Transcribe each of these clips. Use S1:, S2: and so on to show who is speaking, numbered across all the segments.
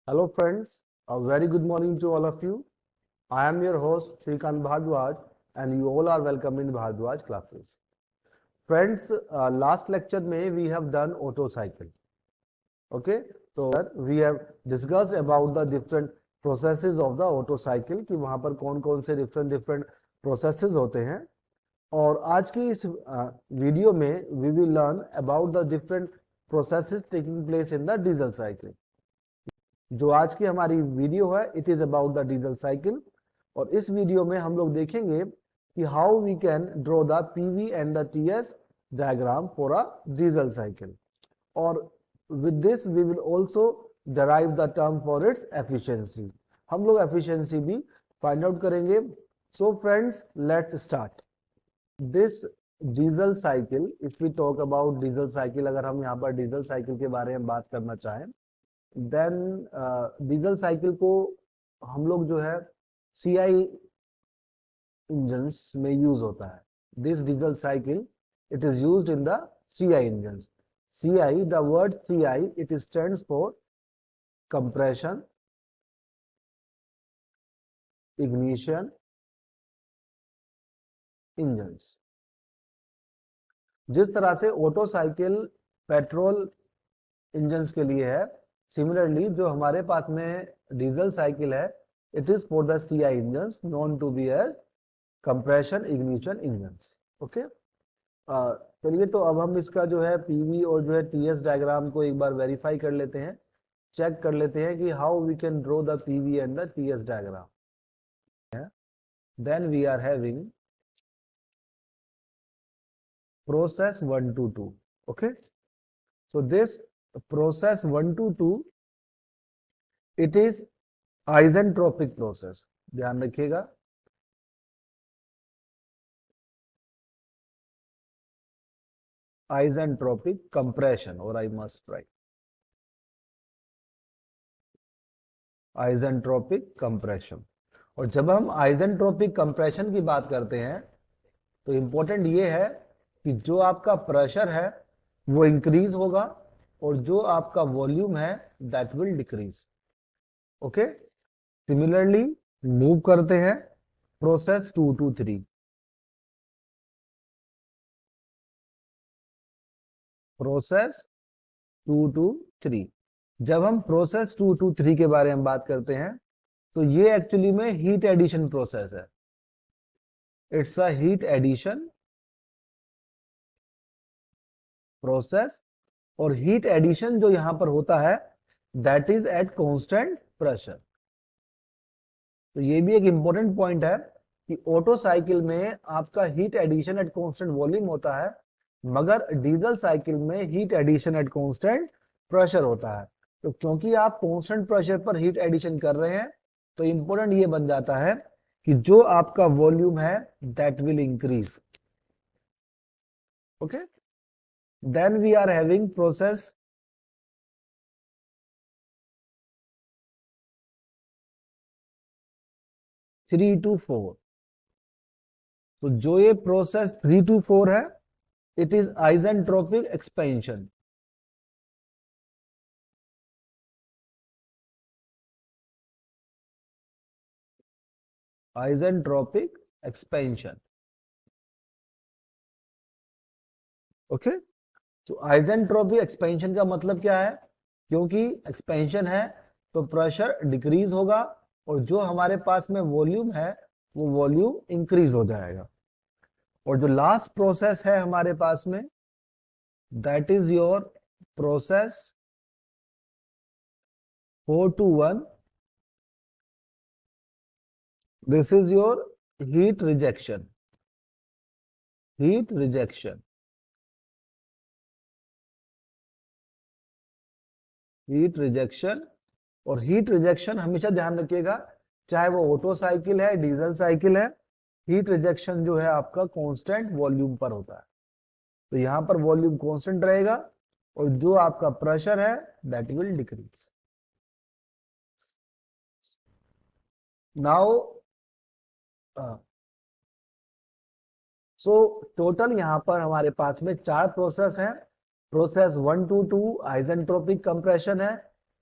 S1: Hello friends, a very good morning to all of you. I am your host Shrikant Bhardwaj and you all are welcome in Bhardwaj classes. Friends, last lecture में we have done auto cycle. Okay, so we have discussed about the different processes of the auto cycle कि वहाँ पर कौन कौन से different processes होते हैं और आज की इस वीडियो में we will learn about the different processes taking place in the diesel cycle. जो आज की हमारी वीडियो है it is about the diesel cycle और इस वीडियो में हम लोग देखेंगे कि how we can draw the PV and the TS diagram for a diesel cycle और with this we will also derive the term for its efficiency. हम लोग efficiency भी find out करेंगे. So friends, let's start. This diesel cycle, if we talk about diesel cycle, अगर हम यहाँ पर diesel cycle के बारे में बात करना चाहें देन डीजल साइकिल को हम लोग जो है सीआई इंजन्स में यूज होता है. This diesel cycle it is used in the CI engines. CI, the word CI it stands for compression, ignition, engines. जिस तरह से ऑटो साइकिल पेट्रोल इंजन्स के लिए है, सिमिलरली जो हमारे पास में डीजल साइकिल है it is for the CI engines known to be as compression ignition engines. Okay, चलिए तो अब हम इसका जो है पीवी और जो है टीएस डायग्राम को एक बार वेरीफाई कर लेते हैं, चेक कर लेते हैं कि how we can draw the PV and the TS diagram. Then we are having process 1 to 2. Okay, so this process 1 to 2 it is isentropic process. ध्यान रखिएगा, isentropic compression, or I must write isentropic compression. और जब हम isentropic compression की बात करते हैं तो इंपॉर्टेंट ये है कि जो आपका प्रेशर है वो इंक्रीज होगा और जो आपका वॉल्यूम है that will decrease. Okay, similarly move करते हैं प्रोसेस 2 to 3. Process 2 to 3. जब हम प्रोसेस 2 to 3 के बारे में बात करते हैं तो ये एक्चुअली में हीट एडिशन प्रोसेस है. It's a heat addition process और हीट एडिशन जो यहां पर होता है that is at constant pressure. तो ये भी एक इंपॉर्टेंट पॉइंट है कि ऑटो साइकिल में आपका heat addition at constant volume होता है मगर डीजल साइकिल में heat addition at constant pressure होता है. तो क्योंकि आप कांस्टेंट प्रेशर पर हीट एडिशन कर रहे हैं तो इंपॉर्टेंट ये बन जाता है कि जो आपका वॉल्यूम है that will increase. Okay, then we are having process 3 to 4. तो जो ये प्रोसेस 3 to 4 है it is isentropic expansion. Isentropic expansion. Okay, तो आइसेंट्रोपिक एक्सपेंशन का मतलब क्या है? क्योंकि एक्सपेंशन है तो प्रेशर डिक्रीज होगा और जो हमारे पास में वॉल्यूम है वो वॉल्यूम इंक्रीज हो जाएगा. और जो लास्ट प्रोसेस है हमारे पास में that is your process 4 to 1. This is your heat rejection. Heat rejection, heat rejection. और हीट रिजेक्शन हमेशा ध्यान रखिएगा चाहे वो ऑटो साइकिल है डीजल साइकिल है, हीट रिजेक्शन जो है आपका कांस्टेंट वॉल्यूम पर होता है. तो यहां पर वॉल्यूम कांस्टेंट रहेगा और जो आपका प्रेशर है that will decrease. Now so total यहां पर हमारे पास में 4 प्रोसेस हैं. प्रोसेस 1 to 2 आइसेंट्रोपिक कंप्रेशन है.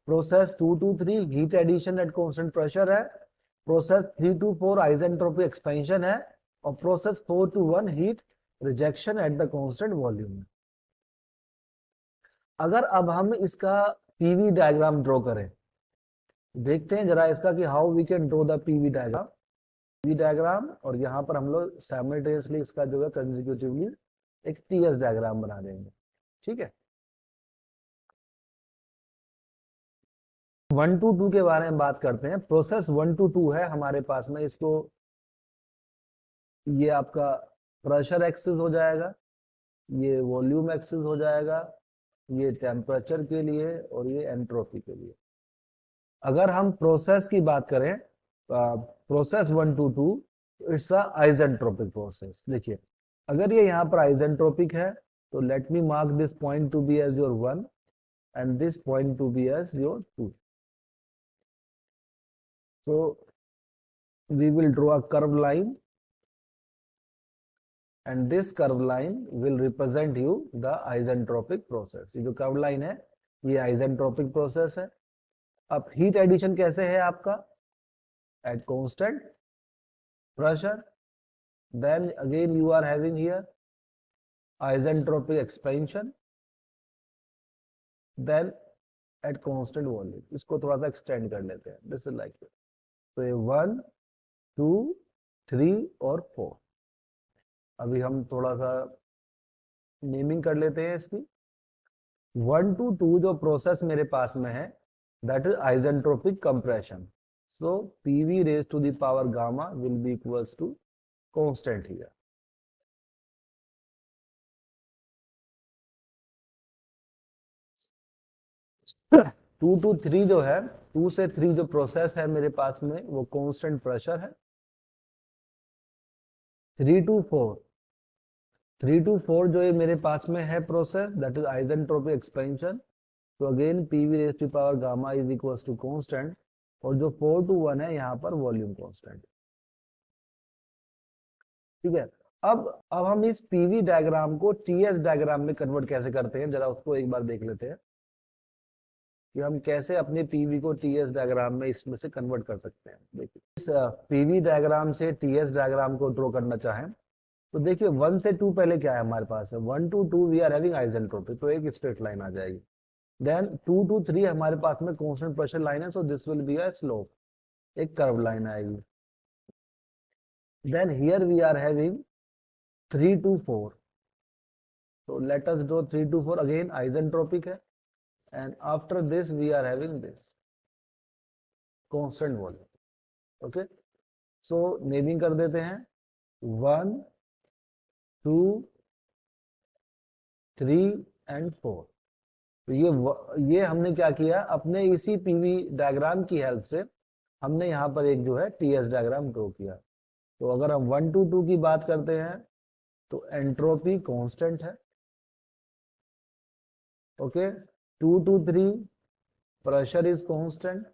S1: Process 2 to 3 heat addition at constant pressure है, प्रोसेस 3 to 4 आइसेंट्रोपिक एक्सपेंशन है, और process 4 to 1 heat rejection at the constant volume है। अगर अब हम इसका पीवी डायग्राम ड्रॉ करें, देखते हैं जरा इसका कि how we can draw the PV diagram, और यहाँ पर हम लोग साइमल्टेनियसली इसका जो है कंसेक्यूटिवली एक टीएस डायग्राम बना देंगे। ठीक है, 1 to 2 के बारे में बात करते हैं। प्रोसेस 1 to 2 है हमारे पास में, इसको ये आपका प्रेशर एक्सिस हो जाएगा, ये वॉल्यूम एक्सिस हो जाएगा, ये टेम्परेचर के लिए और ये एंट्रोपी के लिए। अगर हम प्रोसेस की बात करें, process 1 to 2, it's a isentropic process. देखिए अगर ये यहाँ पर आइसेंट्रोपिक है तो let me mark this point to be as your 1 and this point to be as your 2। so we will draw a curved line and this curved line will represent you the isentropic process। ये जो curve line है ये isentropic process है। अब heat addition कैसे है आपका, at constant pressure, then again you are having here isentropic expansion, then at constant volume। इसको थोड़ा सा एक्सटेंड कर लेते हैं, दिस इज लाइक तो ये 1 2 3 और 4। अभी हम थोड़ा सा नेमिंग कर लेते हैं इसकी। 1 to 2 जो प्रोसेस मेरे पास में है that is isentropic compression. So PV raised to the power gamma will be equals to constant here। Two to three जो है, 2 से 3 जो प्रोसेस है मेरे पास में वो कांस्टेंट प्रेशर है। 3 to 4 जो ये मेरे पास में है process that is isentropic expansion. तो again PV raised to power gamma is equals to constant, और जो 4 to 1 है यहाँ पर वॉल्यूम कांस्टेंट। ठीक है, अब हम इस पीवी डायग्राम को टीएस डायग्राम में कन्वर्ट कैसे करते हैं, जरा उसको एक बार देख लेते हैं कि हम कैसे अपने पीवी को टीएस डायग्राम में इसमें से कन्वर्ट कर सकते हैं। देखिए इस पीवी डायग्राम से टीएस डायग्राम को ड्रॉ करना चाहें तो देखिए 1 से 2 पहले क्या है हमारे पास है, 1 to 2 we are having isentropic, तो एक स्ट्रेट लाइन आ जाएगी। देन 2 to 3 हमारे पास में कांस्टेंट प्रेशर लाइन है, so this will be a slope, एक कर्व लाइन आएगी। Then here we are having 3 to 4, so let us draw 3 to 4, again isentropic है, and after this we are having this constant volume। okay, so naming कर देते हैं 1 2 3 and 4। तो ये हमने क्या किया, अपने इसी पीवी डायग्राम की हेल्प से हमने यहाँ पर एक जो है टीएस डायग्राम ड्रॉ किया। तो अगर हम 1 to 2 की बात करते हैं तो एंट्रोपी कांस्टेंट है। Okay, 2 to 3 pressure is constant.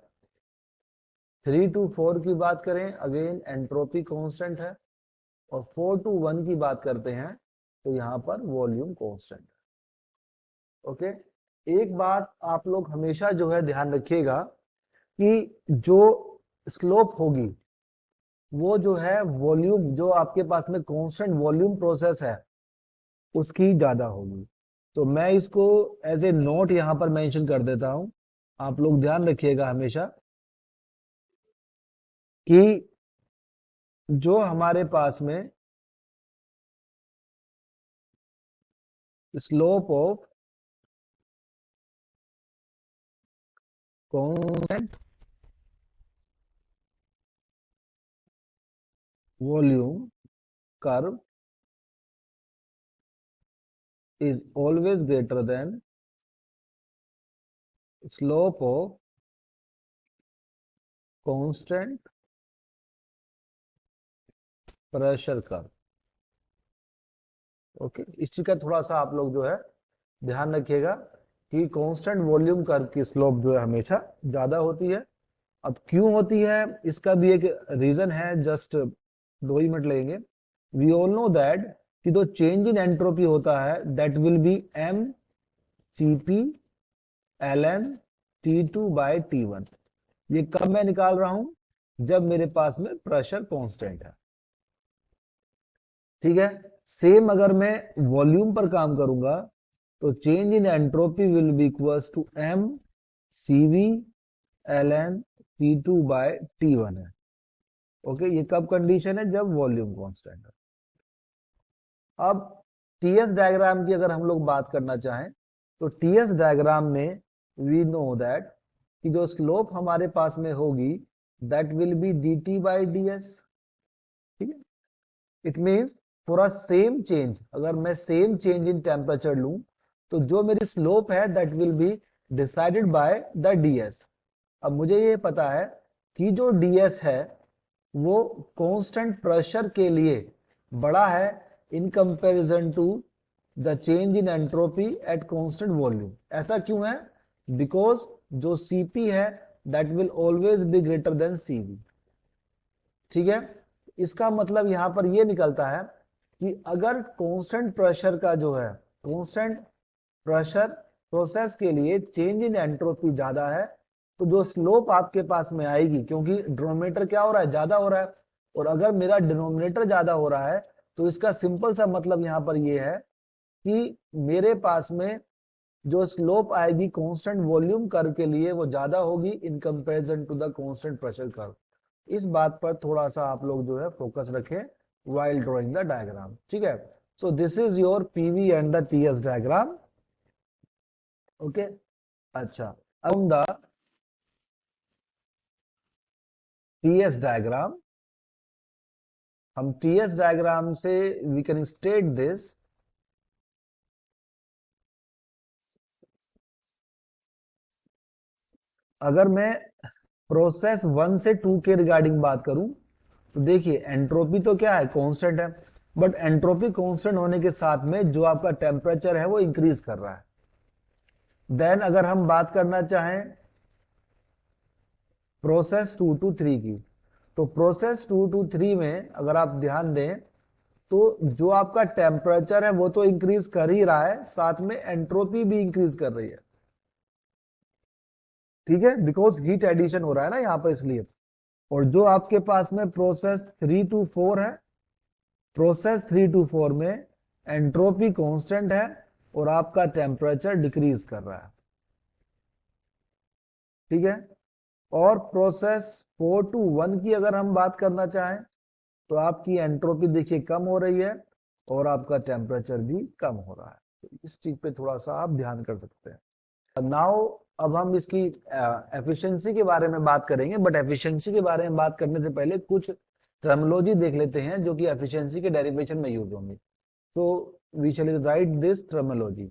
S1: 3 to 4 की बात करें अगेन एंट्रोपी कांस्टेंट है, और 4 to 1 की बात करते हैं तो यहाँ पर वॉल्यूम कांस्टेंट है। ओके, एक बात आप लोग हमेशा जो है ध्यान रखिएगा कि जो स्लोप होगी वो जो है वॉल्यूम, जो आपके पास में कांस्टेंट वॉल्यूम प्रोसेस है उसकी ज्यादा होगी। तो मैं इसको एज ए नोट यहां पर मेंशन कर देता हूं, आप लोग ध्यान रखिएगा हमेशा कि जो हमारे पास में slope of constant volume curve is always greater than slope of constant pressure curve। Okay, इस चीज का थोड़ा सा आप लोग जो है ध्यान रखिएगा कि कांस्टेंट वॉल्यूम कर्व की स्लोप जो है हमेशा ज्यादा होती है। अब क्यों होती है इसका भी एक रीजन है, जस्ट 2 ही मिनट लगेंगे। वी ऑल नो दैट कि जो चेंज इन एंट्रोपी होता है that will B m cp ln T2/T1। ये कब मैं निकाल रहा हूं? जब मेरे पास में प्रेशर कांस्टेंट है। ठीक है। सेम अगर मैं वॉल्यूम पर काम करूंगा तो change in entropy will be equals to m cv ln T2/T1 है। ओके, ये कब कंडीशन है? जब वॉल्यूम कांस्टेंट है। अब टीएस डायग्राम की अगर हम लोग बात करना चाहें तो टीएस डायग्राम में वी नो दैट कि जो स्लोप हमारे पास में होगी दैट विल बी dt/ds। ठीक है। It means for a same change, अगर मैं सेम चेंज इन टेम्परेचर लूं तो जो मेरी स्लोप है that will be decided by the ds। अब मुझे ये पता है कि जो ds है वो कांस्टेंट प्रेशर के लिए बड़ा है in comparison to the change in entropy at constant volume. ऐसा क्यों है? बिकॉज जो Cp है that will always be greater than Cv। ठीक है। इसका मतलब यहां पर यह निकलता है कि अगर कांस्टेंट प्रेशर का जो है, कांस्टेंट प्रेशर प्रोसेस के लिए चेंज इन एंट्रोपी ज्यादा है तो जो स्लोप आपके पास में आएगी, क्योंकि डिनोमिनेटर क्या हो रहा है? ज्यादा हो रहा है। और अगर मेरा डिनोमिनेटर ज्यादा हो रहा है तो इसका सिंपल सा मतलब यहां पर यह है कि मेरे पास में जो स्लोप आएगी कांस्टेंट वॉल्यूम कर्व के लिए वो ज्यादा होगी in comparison to the constant pressure curve. इस बात पर थोड़ा सा आप लोग जो है फोकस रखें while drawing the diagram। ठीक है। so this is your PV and the TS diagram। Okay. अच्छा, अब द TS डायग्राम, हम TS डायग्राम से वी कैन स्टेट दिस अगर मैं प्रोसेस 1 से 2 के रिगार्डिंग बात करूं तो देखिए एंट्रोपी तो क्या है? कांस्टेंट है। बट एंट्रोपी कांस्टेंट होने के साथ में जो आपका टेम्परेचर है वो इंक्रीज कर रहा है। देन अगर हम बात करना चाहें प्रोसेस 2 to 3 की, तो प्रोसेस 2 to 3 में अगर आप ध्यान दें तो जो आपका टेम्परेचर है वो तो इंक्रीज कर ही रहा है, साथ में एंट्रोपी भी इंक्रीज कर रही है। ठीक है, बिकॉज हीट एडिशन हो रहा है ना यहां पर, इसलिए। और जो आपके पास में प्रोसेस 3 to 4 है, प्रोसेस 3 to 4 में एंट्रोपी कांस्टेंट है और आपका टेम्परेचर डिक्रीज कर रहा है। ठीक है। और प्रोसेस 4 to 1 की अगर हम बात करना चाहें तो आपकी एंट्रोपी देखिए कम हो रही है और आपका टेम्परेचर भी कम हो रहा है। तो इस चीज पे थोड़ा सा आप ध्यान कर सकते हैं। नाउ अब हम इसकी एफिशिएंसी के बारे में बात करेंगे, बट एफिशिएंसी के बारे में बात करने से पहले कुछ टर्मिनोलॉजी देख लेते हैं जो कि एफिशिएंसी के डेरिवेशन में यूज होंगी। तो we shall write this terminology.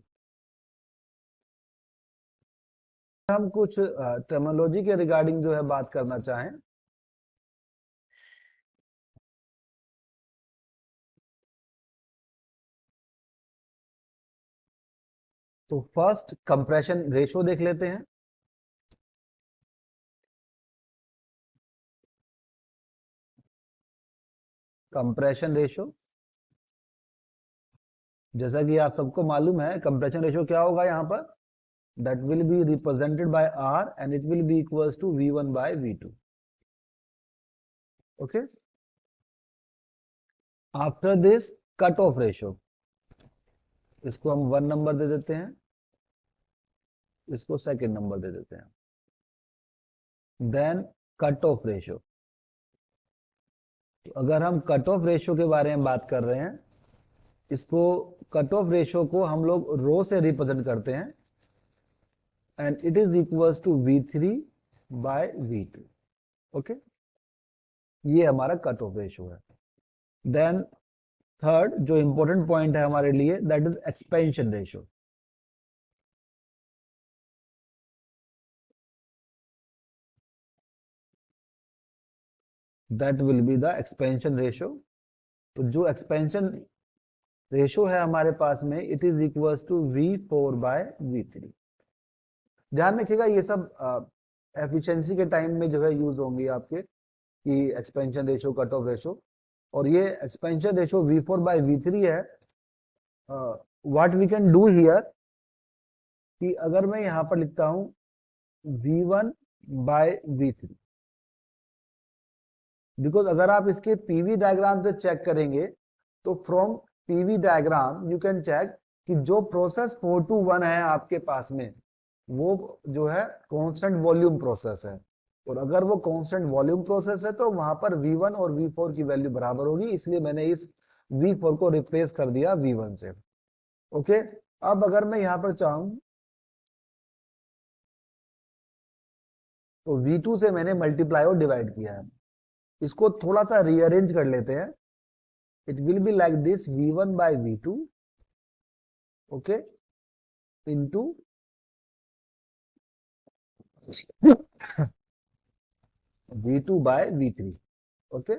S1: हम कुछ टर्मिनोलॉजी के रिगार्डिंग जो है बात करना चाहें तो फर्स्ट कंप्रेशन रेशो देख लेते हैं। कंप्रेशन रेशो, जैसा कि आप सबको मालूम है कंप्रेशन रेशो क्या होगा यहां पर? That will be represented by r and it will be equals to V1/V2। Okay. After this cut off ratio, इसको हम 1 नंबर दे देते हैं, इसको सेकंड नंबर दे देते हैं। देन कट ऑफ रेशो, तो अगर हम कट ऑफ रेशो के बारे में बात कर रहे हैं, इसको कट ऑफ रेशो को हम लोग रो से रिप्रेजेंट करते हैं and it is equals to V3/V2। Okay, ये हमारा कट ऑफ रेशो है। देन थर्ड जो इंपॉर्टेंट पॉइंट है हमारे लिए that is expansion ratio. That will be the expansion ratio. तो जो एक्सपेंशन रेशो है हमारे पास में it is equals to V4/V3। ध्यान रखिएगा ये सब एफिशिएंसी के टाइम में जो है यूज होंगी आपके, कि expansion ratio, cut off ratio. और ये एक्सपेंशन रेशो V4/V3 है। What we can do here कि अगर मैं यहां पर लिखता हूं V1 बाय V3। बिकॉज अगर आप इसके पीवी डायग्राम से चेक करेंगे तो from PV diagram you can check कि जो प्रोसेस 4 to 1 है आपके पास में वो जो है कांस्टेंट वॉल्यूम प्रोसेस है, और अगर वो कांस्टेंट वॉल्यूम प्रोसेस है तो वहां पर V1 और V4 की वैल्यू बराबर होगी, इसलिए मैंने इस V4 को रिप्लेस कर दिया V1 से। ओके, अब अगर मैं यहां पर चाहूं तो V2 से मैंने मल्टीप्लाई और डिवाइड किया है, इसको थोड़ा सा रीअरेंज कर लेते हैं। It will be like this V1 by V2, okay, into V2 by V3। Okay,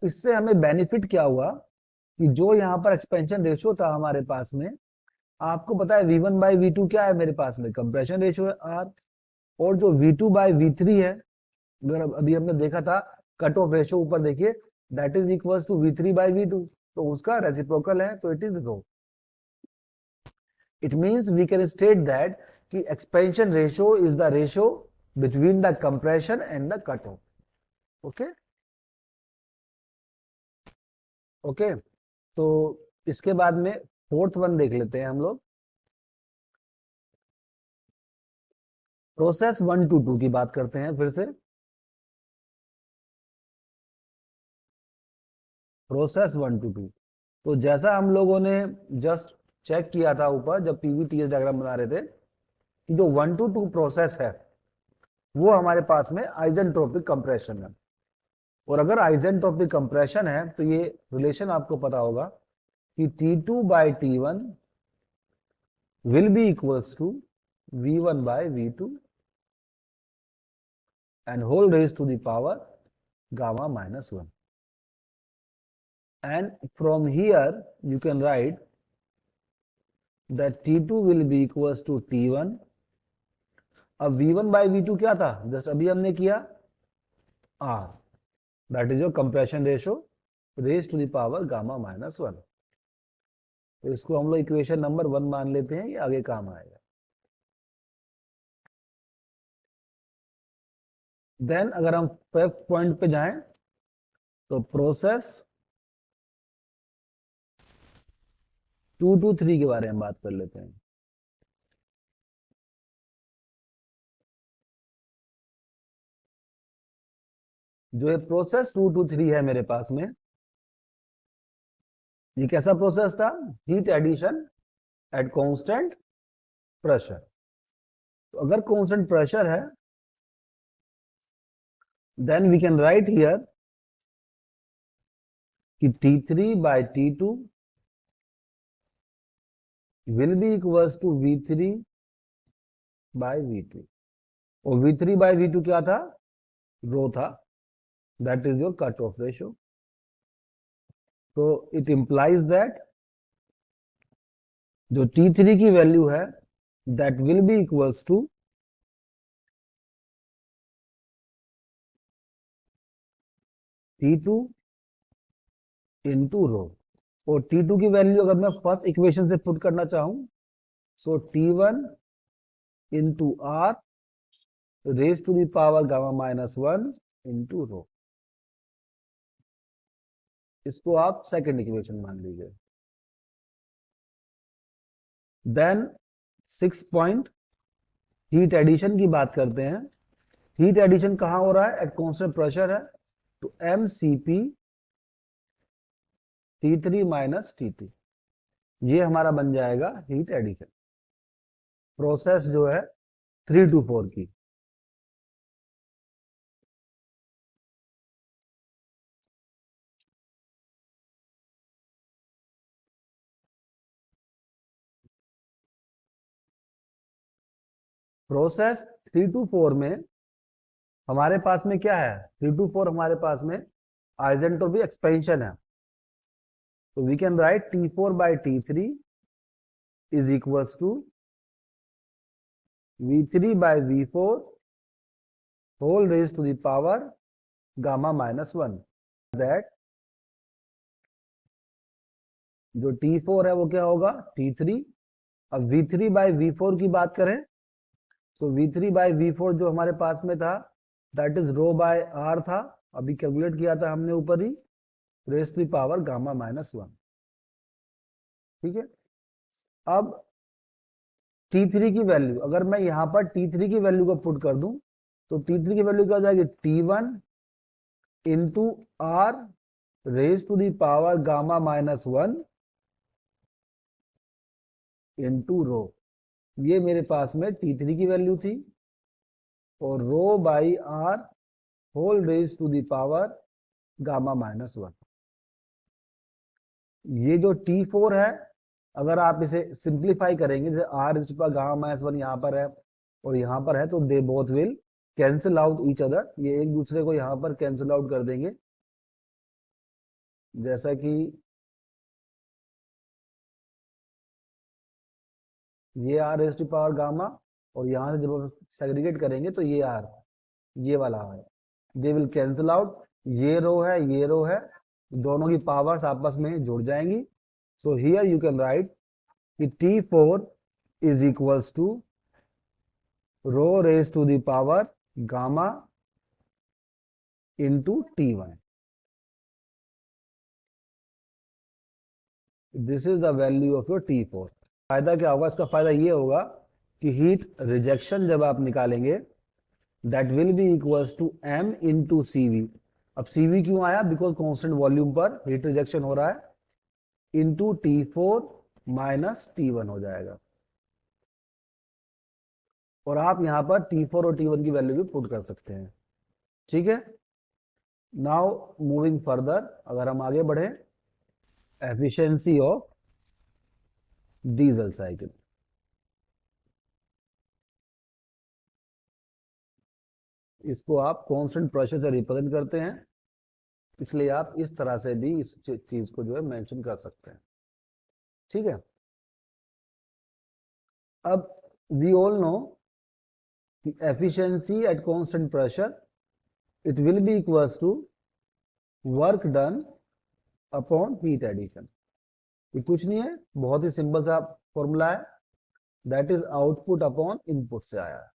S1: इससे हमें बेनिफिट क्या हुआ कि जो यहाँ पर एक्सपेंशन रेशियो था हमारे पास में, आपको पता है V1 बाय V2 क्या है मेरे पास में, कंप्रेशन रेशियो है R, और जो V2 बाय V3 है, अगर अभी हमने देखा था कट ऑफ रेशियो ऊपर देखिए, that is equal to V3 by V2, तो उसका रेसिप्रोकल है, तो it is rho. It means we can state that कि expansion ratio is the ratio between the compression and the cut off. Okay okay, तो इसके बाद में fourth one देख लेते हैं हम लोग। प्रोसेस 1 to 2 की बात करते हैं फिर से। प्रोसेस 1 to 2, तो जैसा हम लोगों ने जस्ट चेक किया था ऊपर जब पीवीटीएस डायग्राम बना रहे थे कि जो 1 to 2 प्रोसेस है वो हमारे पास में आइजेंट्रोपिक कंप्रेशन है, और अगर आइजेंट्रोपिक कंप्रेशन है तो ये रिलेशन आपको पता होगा कि T2 by T1 will be equals to V1 by V2 and whole raised to the power gamma minus 1. And from here you can write that T2 will be equals to T1. अब V1 by V2 क्या था, just अभी हमने किया R, that is your compression ratio raised to the power gamma minus 1। तो इसको हम लोग इक्वेशन नंबर 1 मान लेते हैं, ये आगे काम आएगा। देन अगर हम फिफ्थ पॉइंट पे जाएं तो प्रोसेस 2 to 3 के बारे में बात कर लेते हैं। जो ये प्रोसेस 2 to 3 है मेरे पास में, ये कैसा प्रोसेस था, heat addition at constant pressure. तो अगर कांस्टेंट प्रेशर है then we can write here कि T3 by T2 will be equals to V3 by V2, और V3 by V2 क्या था, रो था, that is your cut off ratio. तो it implies that जो T3 की value है that will be equals to T2 into rho, और T2 की वैल्यू अगर मैं फर्स्ट इक्वेशन से पुट करना चाहूं so T1 into R raise to the power gamma minus 1 into rho, इसको आप सेकंड इक्वेशन मान लीजिए। देन 6 पॉइंट हीट एडिशन की बात करते हैं। हीट एडिशन कहां हो रहा है, एट कांस्टेंट प्रेशर है, तो MCP T3 माइनस T2, ये हमारा बन जाएगा हीट एडिशन प्रोसेस जो है 3 to 4 की। प्रोसेस 3 to 4 में हमारे पास में क्या है, 3 to 4 हमारे पास में आइजेंट्रोपिक एक्सपेंशन है, तो we can write T4 by T3 is equals to V3 by V4 whole raised to the power gamma minus 1। That जो T4 है वो क्या होगा, T3। अब V3 by V4 की बात करें तो V3/V4 जो हमारे पास में था that is rho by r था, अभी कैलकुलेट किया था हमने ऊपर ही, रेस टू पावर गामा -1। ठीक है, अब T3 की वैल्यू, अगर मैं यहां पर T3 की वैल्यू को पुट कर दूं तो T3 की वैल्यू क्या हो जाएगी, T1 into r raise to the power gamma -1 into rho. ये मेरे पास में T3 की वैल्यू थी, और rho by r whole raise to the power gamma -1। ये जो T4 है, अगर आप इसे सिंप्लीफाई करेंगे, जैसे r raise to power gamma -1 यहाँ पर है और यहाँ पर है, तो they both will cancel out each other, ये एक दूसरे को यहाँ पर कैंसिल आउट कर देंगे। जैसा कि ये r raise to power gamma, और यहाँ से जब हम सेग्रीगेट करेंगे तो ये आर, ये वाला है, दे विल कैंसिल आउट, ये रो है ये रो है, दोनों की पावर्स आपस में जुड़ जाएंगी। So here you can write कि T4 is equals to rho raise to the power gamma into T1। This is the value of your T4। फायदा क्या होगा, इसका फायदा ये होगा कि हीट रिजेक्शन जब आप निकालेंगे that will be equals to m into CV। अब CV क्यों आया, बिकॉज कांस्टेंट वॉल्यूम पर हीट रिजेक्शन हो रहा है, इंटू T4 माइनस T1 हो जाएगा। और आप यहां पर T4 और T1 की वैल्यू भी पुट कर सकते हैं। ठीक है, नाउ मूविंग फर्दर, अगर हम आगे बढ़े, एफिशिएंसी ऑफ डीजल साइकिल। इसको आप कांस्टेंट प्रेशर से रिप्रेजेंट करते हैं, इसलिए आप इस तरह से भी इस चीज को जो है मेंशन कर सकते हैं। ठीक है, अब वी ऑल नो कि efficiency at constant pressure it will be equals to work done upon heat addition. ये कुछ नहीं है, बहुत ही सिंपल सा फॉर्मूला है, that is output upon input से आया है।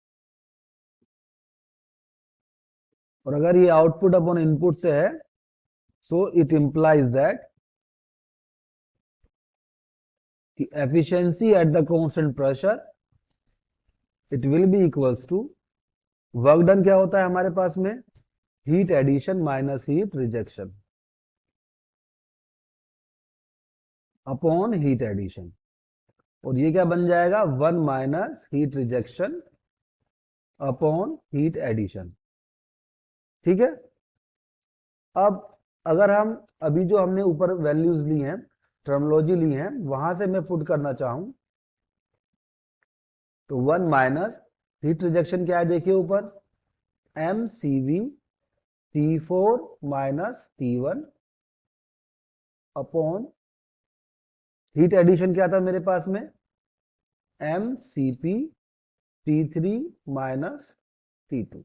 S1: और अगर ये आउटपुट अपॉन इनपुट से है, सो इट इंप्लाइज दैट कि efficiency at the constant pressure it will be equals to, work done क्या होता है हमारे पास में, heat addition minus heat rejection upon heat addition, और ये क्या बन जाएगा, 1 minus heat rejection upon heat addition. ठीक है, अब अगर हम अभी जो हमने ऊपर वैल्यूज ली हैं, टर्मोलॉजी ली हैं, वहां से मैं पुट करना चाहूं तो 1 माइनस हीट रिजेक्शन क्या है, देखिए ऊपर, MCV T4 minus T1 upon heat addition क्या था मेरे पास में, MCP T3 माइनस T2।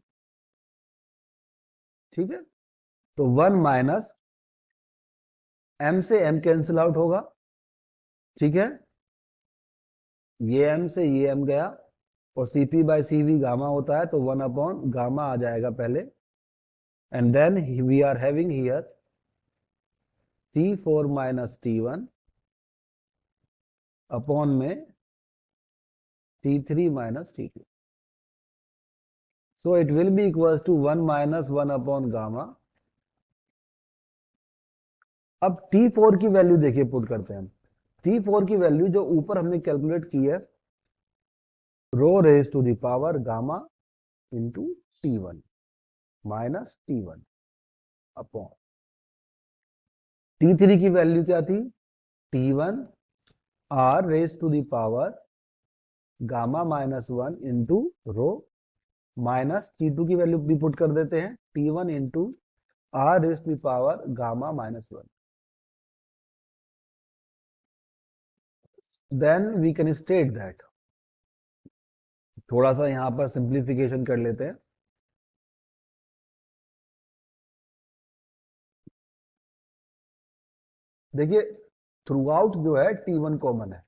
S1: ठीक है, तो 1 माइनस M से M कैंसिल आउट होगा। ठीक है, ये M से ये M गया, और CP/CV गामा होता है, तो 1 अपॉन गामा आ जाएगा पहले, and then we are having here T4 minus T1 upon में T3 minus T2। So it will be equals to 1 minus 1 upon gamma। अब T4 की वैल्यू देखिए पुट करते हैं हम। T4 की वैल्यू जो ऊपर हमने कैलकुलेट की है, rho raise to the power gamma into T1 minus T1 upon T3 की वैल्यू क्या थी, T1 R raise to the power gamma -1 into rho, minus T2 की वैल्यू भी पुट कर देते हैं, T1 into R raise to the power gamma -1। Then we can state that, थोड़ा सा यहां पर सिंप्लीफिकेशन कर लेते हैं। देखिए थ्रू आउट जो है T1 कॉमन है,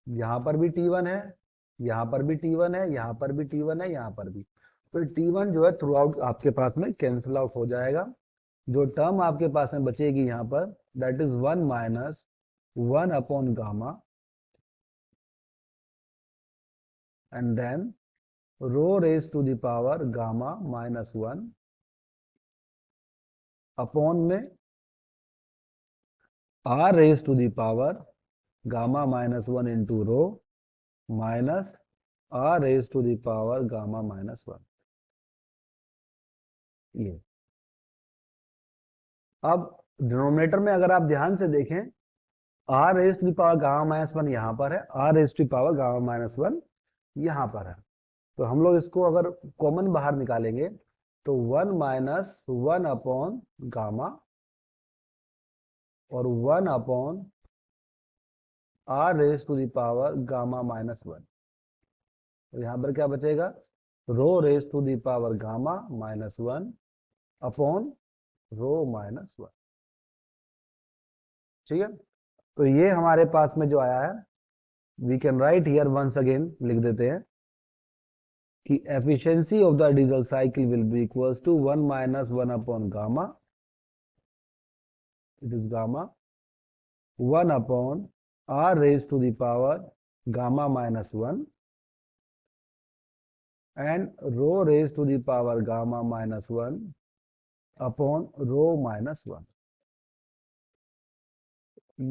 S1: यहां पर भी T1 है, यहाँ पर भी T1 है, यहाँ पर भी T1 है, यहाँ पर भी। तो T1 जो है थ्रू आउट आपके पास में कैंसिल आउट हो जाएगा। जो टर्म आपके पास में बचेगी यहाँ पर, that is 1 minus 1 upon gamma, and then rho raise to the power gamma minus 1 upon में r raise to the power gamma minus 1 into rho minus r raise to the power gamma minus 1। ये अब denominator में अगर आप ध्यान से देखें, r raise to the power gamma minus 1 यहां पर है, r raise to the power gamma minus 1 यहां पर है। तो हम लोग इसको अगर कॉमन बाहर निकालेंगे तो 1 माइनस 1 अपॉन गामा और 1 upon r raise to the power gamma minus 1। तो यहां पर क्या बचेगा, rho raise to the power gamma minus 1 upon rho minus 1। ठीक है, तो ये हमारे पास में जो आया है, we can write here once again, लिख देते हैं कि efficiency of the diesel cycle will be equals to 1 minus 1 upon gamma, it is gamma 1 upon r raise to the power gamma minus 1 and rho raise to the power gamma minus 1 upon rho minus 1।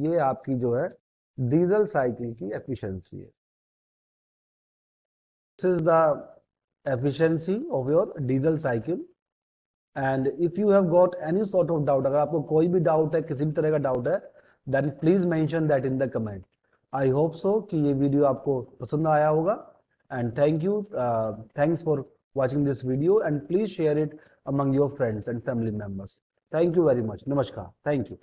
S1: ये आपकी जो है diesel cycle की efficiency है। This is the efficiency of your diesel cycle. And if you have got any sort of doubt, अगर आपको कोई भी डाउट है, किसी भी तरह का डाउट है, then please mention that in the comment. I hope so कि ये वीडियो आपको पसंद आया होगा, and thanks for watching this video, and please share it among your friends and family members. Thank you very much. Namaskar. Thank you.